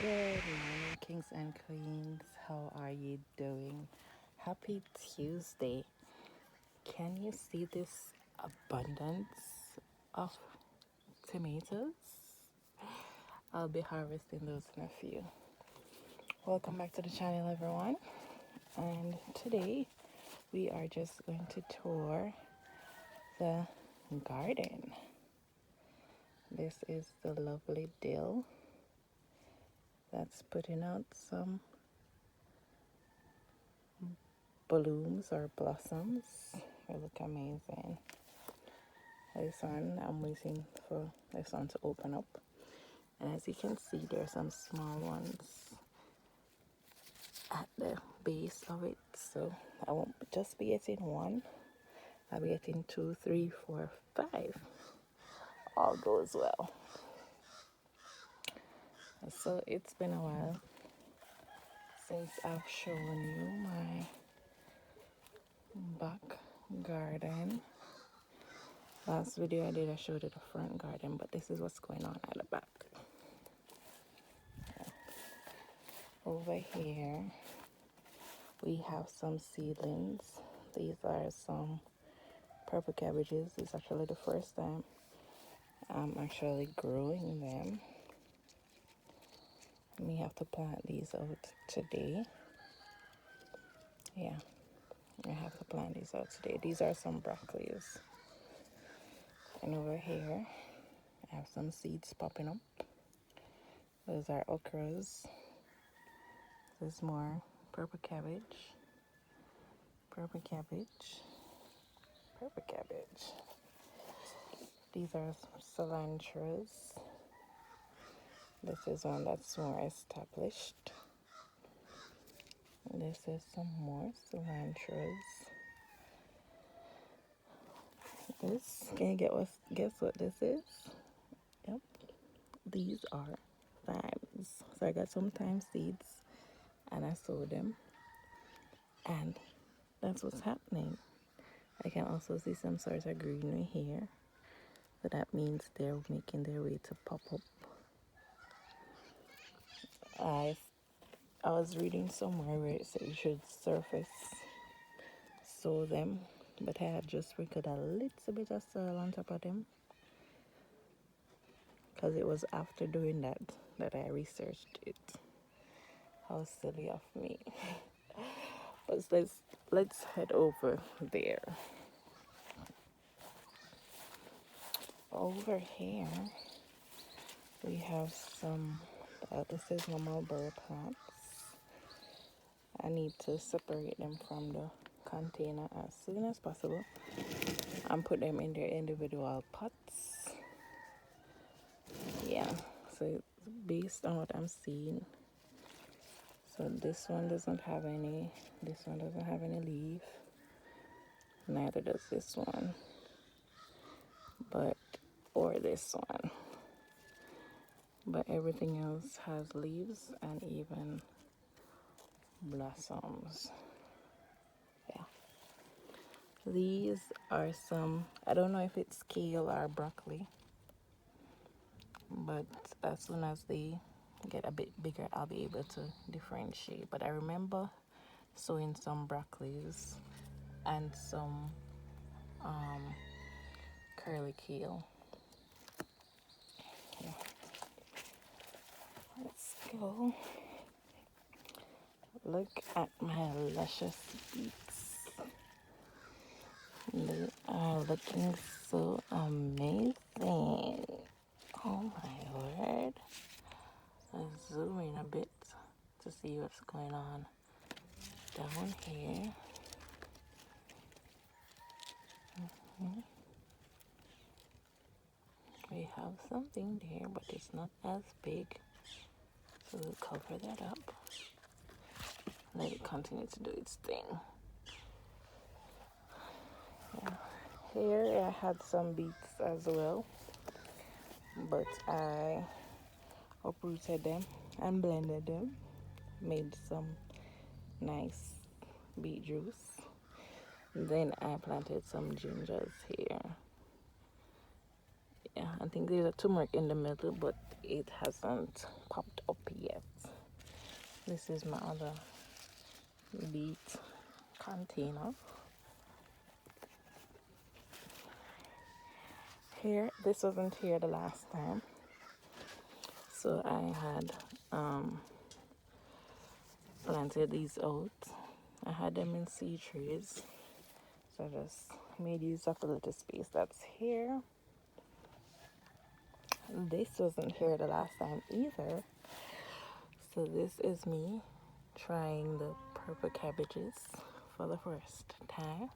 Good morning, kings and queens. How are you doing? Happy Tuesday. Can you see this abundance of tomatoes? I'll be harvesting those in a few. Welcome back to the channel, everyone. And today we are just going to tour the garden. This is the lovely dill that's putting out some blooms or blossoms. They look amazing. This one, I'm waiting for this one to open up. And as you can see, there are some small ones at the base of it. So I won't just be getting one. I'll be getting 2, 3, 4, 5. All goes well. So it's been a while since I've shown you my back garden. Last video I did, I showed you the front garden, but this is what's going on at the back. Over here, we have some seedlings. These are some purple cabbages. It's actually the first time I'm actually growing them. We have to plant these out today. Yeah, I have to plant these out today. These are some broccolis. And over here, I have some seeds popping up. Those are okras. There's more purple cabbage, purple cabbage, purple cabbage. These are cilantros. This is one that's more established. This is some more cilantros. Can you guess what this is? Yep, these are thymes. So I got some thyme seeds and I sowed them, and that's what's happening. I can also see some sort of greenery here, so that means they're making their way to pop up. I was reading somewhere where it said you should surface sow them, but I had just sprinkled a little bit of soil on top of them, because it was after doing that I researched it. How silly of me. But let's head over there. Over here we have some this is my mulberry plants. I need to separate them from the container as soon as possible and put them in their individual pots. Yeah, so based on what I'm seeing, so this one doesn't have any leaf, neither does this one, or this one, but everything else has leaves and even blossoms. Yeah, these are some, I don't know if it's kale or broccoli, but as soon as they get a bit bigger I'll be able to differentiate. But I remember sowing some broccolis and some curly kale. Yeah. Let's go. Look at my luscious beets. They are looking so amazing. Oh my word. Let's zoom in a bit to see what's going on down here. We have something there, but it's not as big. So we'll cover that up. Let it continue to do its thing. Yeah. Here I had some beets as well, but I uprooted them and blended them, made some nice beet juice. Then I planted some gingers here. Yeah, I think there's a turmeric in the middle, but it hasn't popped up yet. This is my other beet container. Here, this wasn't here the last time, so I had planted these out. I had them in seed trays, so I just made use of the little space that's here. This wasn't here the last time either, so this is me trying the purple cabbages for the first time.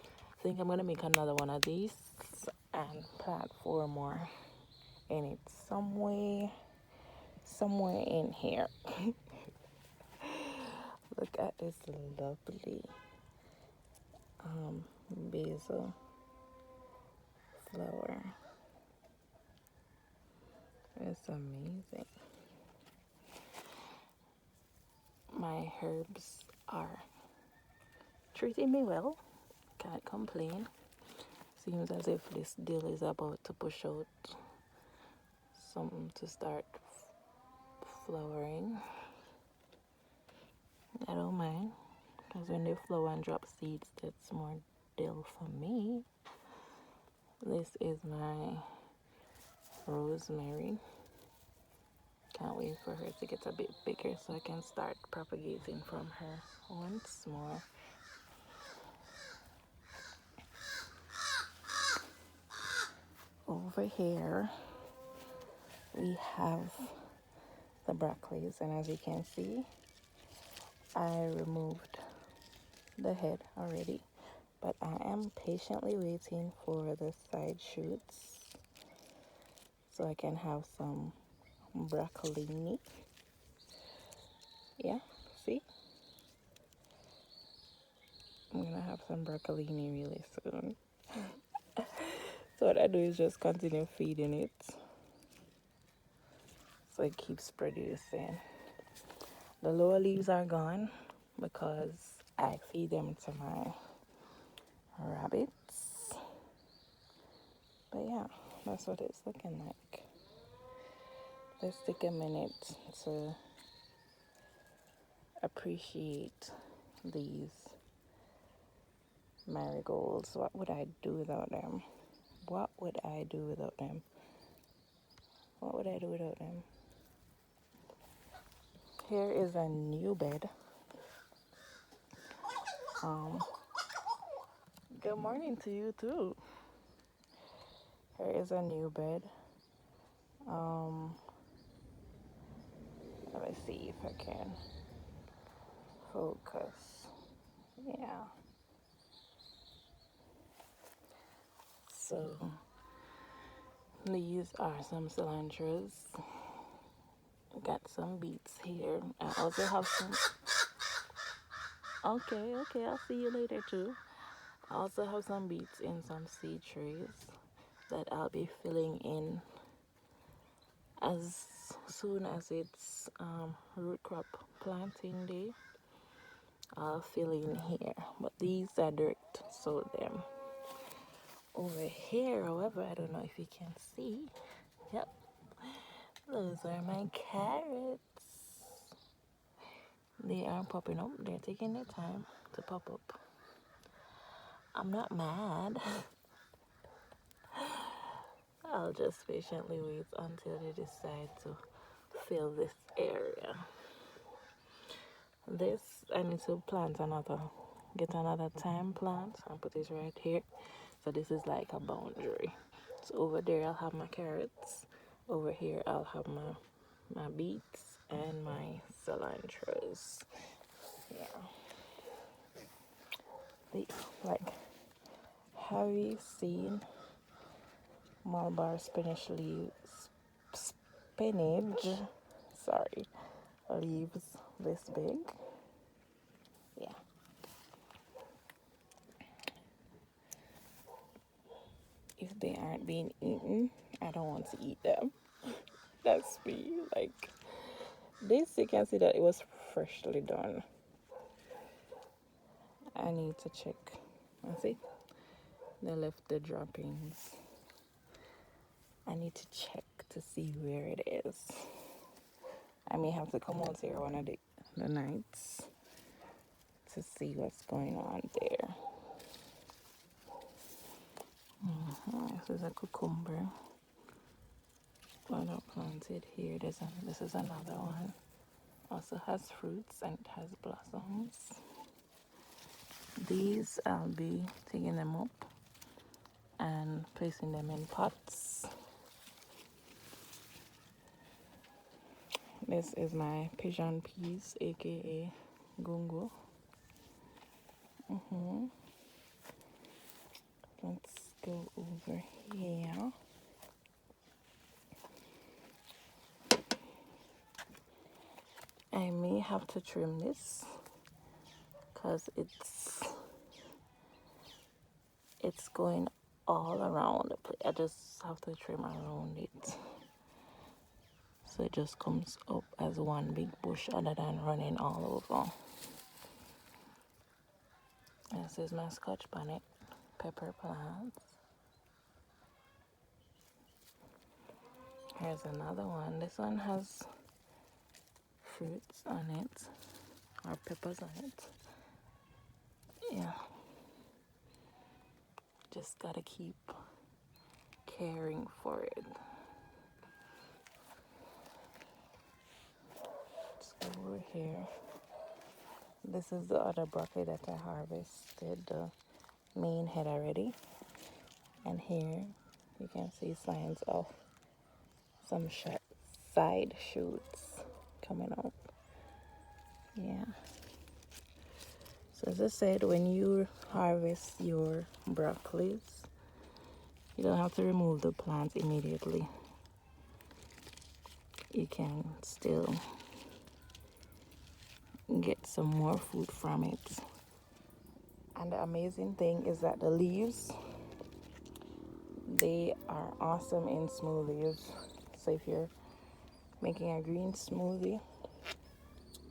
I think I'm gonna make another one of these and plant 4 more in it somewhere in here. Look at this lovely basil flower. It's amazing. My herbs are treating me well. Can't complain. Seems as if this deal is about to push out something to start flowering. I don't mind, because when they flower and drop seeds, that's more dill for me. This is my rosemary. Can't wait for her to get a bit bigger so I can start propagating from her once more. Over here we have the broccolis, and as you can see, I removed the head already, but I am patiently waiting for the side shoots so I can have some broccolini. Yeah, see? I'm gonna have some broccolini really soon. So what I do is just continue feeding it so it keeps producing. The lower leaves are gone because I feed them to my rabbits. But yeah, that's what it's looking like. Let's take a minute to appreciate these marigolds. What would I do without them? What would I do without them? What would I do without them? Here is a new bed. Good morning to you too. Here is a new bed. Let me see if I can focus. Yeah. So these are some cilantros. Got some beets here. I also have some. Okay, I'll see you later too. I also have some beets in some seed trays that I'll be filling in as soon as it's root crop planting day. I'll fill in here, but these are dirt, so them. Over here, however, I don't know if you can see. Yep, those are my carrots. They are popping up. They're taking their time to pop up. I'm not mad. I'll just patiently wait until they decide to fill this area. This, I need to get another thyme plant and put it right here. So this is like a boundary. So over there I'll have my carrots. Over here I'll have my beets and my cilantros. Yeah. Have you seen Malabar spinach leaves? Leaves this big. Yeah. If they aren't being eaten, I don't want to eat them. That's me. Like this, you can see that it was freshly done. I need to check. See, they left the droppings. I need to check to see where it is. I may have to come out here the nights to see what's going on there. This is a cucumber. What I planted here. This is another one. Also has fruits and it has blossoms. These I'll be taking them up and placing them in pots. This is my pigeon peas, aka gungo. Let's go over here. I may have to trim this because it's going all around the place. I just have to trim around it so it just comes up as one big bush other than running all over. This is my Scotch bonnet pepper plants. Here's another one. This one has fruits on it, or peppers on it. Yeah. Just gotta keep caring for it. Let's go over here. This is the other broccoli that I harvested, the main head already. And here you can see signs of some side shoots coming up. Yeah. So as I said, when you harvest your broccolis, you don't have to remove the plants immediately. You can still get some more food from it. And the amazing thing is that the leaves, they are awesome in smoothies. So if you're making a green smoothie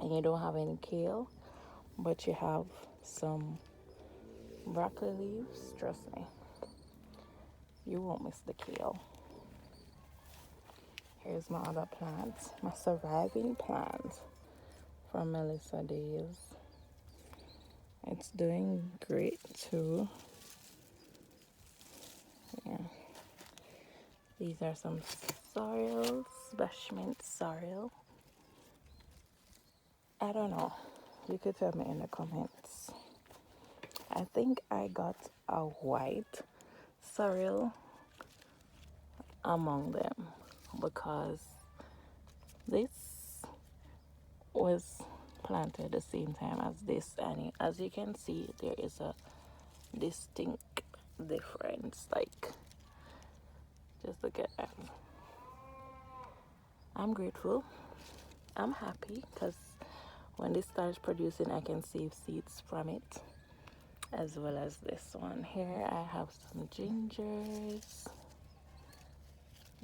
and you don't have any kale, but you have some broccoli leaves, trust me, you won't miss the kale. Here's my other plants, my surviving plant from Melissa Days. It's doing great too. Yeah. These are some sorrels, bushmint sorrel. I don't know. You could tell me in the comments. I think I got a white sorrel among them because this was planted the same time as this, and as you can see, there is a distinct difference. Like, just look at that. I'm grateful. I'm happy because when this starts producing, I can save seeds from it, as well as this one. Here I have some gingers.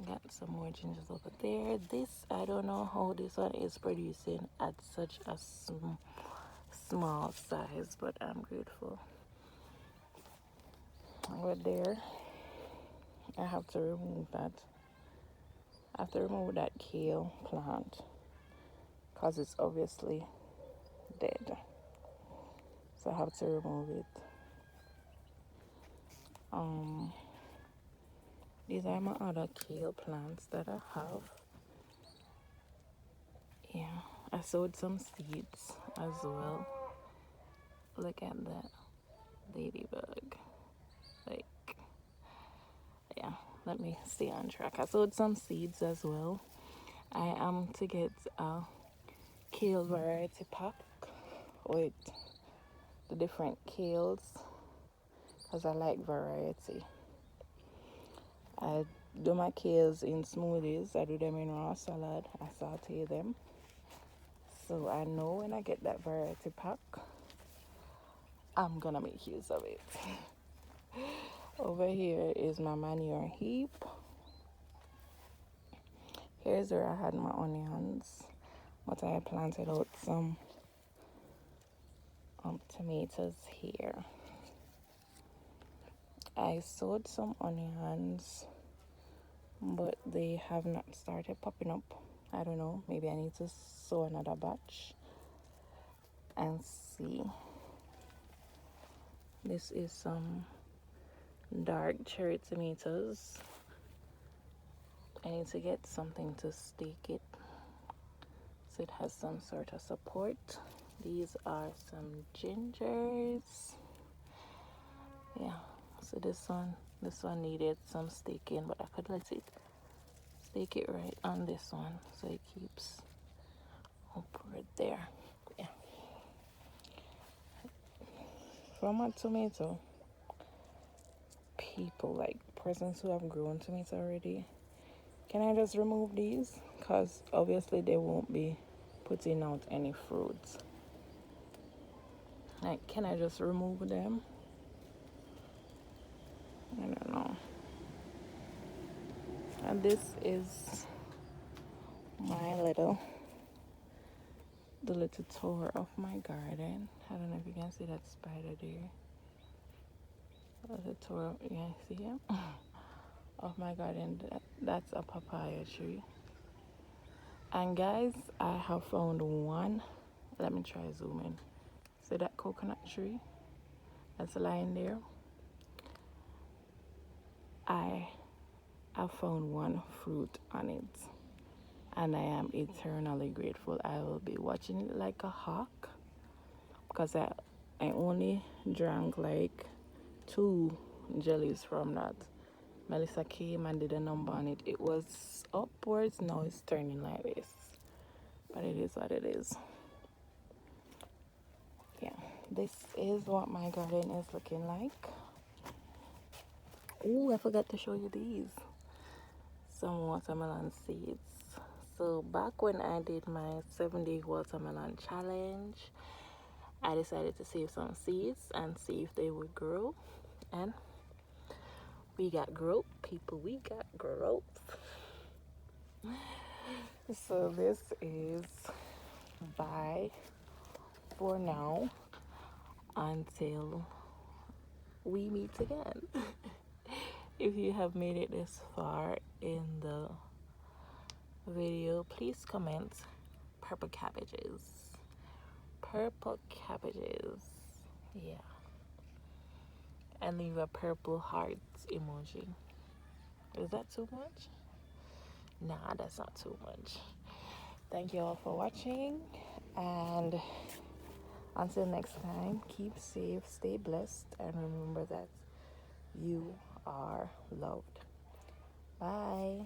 Got some more gingers over there. This, I don't know how this one is producing at such a small size, but I'm grateful. Over there, I have to remove that. I have to remove that kale plant because it's obviously dead. So I have to remove it. These are my other kale plants that I have. Yeah, I sowed some seeds as well. Look at that ladybug. Like, yeah, let me stay on track. I sowed some seeds as well. I am to get a kale variety pack with the different kales because I like variety. I do my kales in smoothies. I do them in raw salad. I saute them. So I know when I get that variety pack, I'm gonna make use of it. Over here is my manure heap. Here's where I had my onions, but I planted out some tomatoes here. I sowed some onions, but they have not started popping up. I don't know, maybe I need to sow another batch. and see. This is some dark cherry tomatoes. I need to get something to stake it so it has some sort of support. These are some gingers. Yeah, so this one needed some staking, but I could let it stake it right on this one so it keeps upward there. Yeah. From a tomato, people like persons who have grown tomatoes already, can I just remove these? Because obviously they won't be putting out any fruits. Like, can I just remove them? I don't know. And this is my the little tour of my garden. I don't know if you can see that spider there. The tour, yeah, see him? Of my garden. That's a papaya tree. And guys, I have found one. Let me try zoom in. See that coconut tree that's lying there? I have found one fruit on it, and I am eternally grateful. I will be watching it like a hawk because I only drank like 2 jellies from that. Melissa came and did a number on it. It was upwards, now it's turning like this. But it is what it is. Yeah, this is what my garden is looking like. Oh, I forgot to show you these. Some watermelon seeds. So back when I did my 7-day watermelon challenge, I decided to save some seeds and see if they would grow. And we got growth, people, we got growth. So this is bye for now until we meet again. If you have made it this far in the video, please comment purple cabbages. Purple cabbages. Yeah. And leave a purple heart emoji. Is that too much? Nah, that's not too much. Thank you all for watching, and until next time, keep safe, stay blessed, and remember that you are loved. Bye.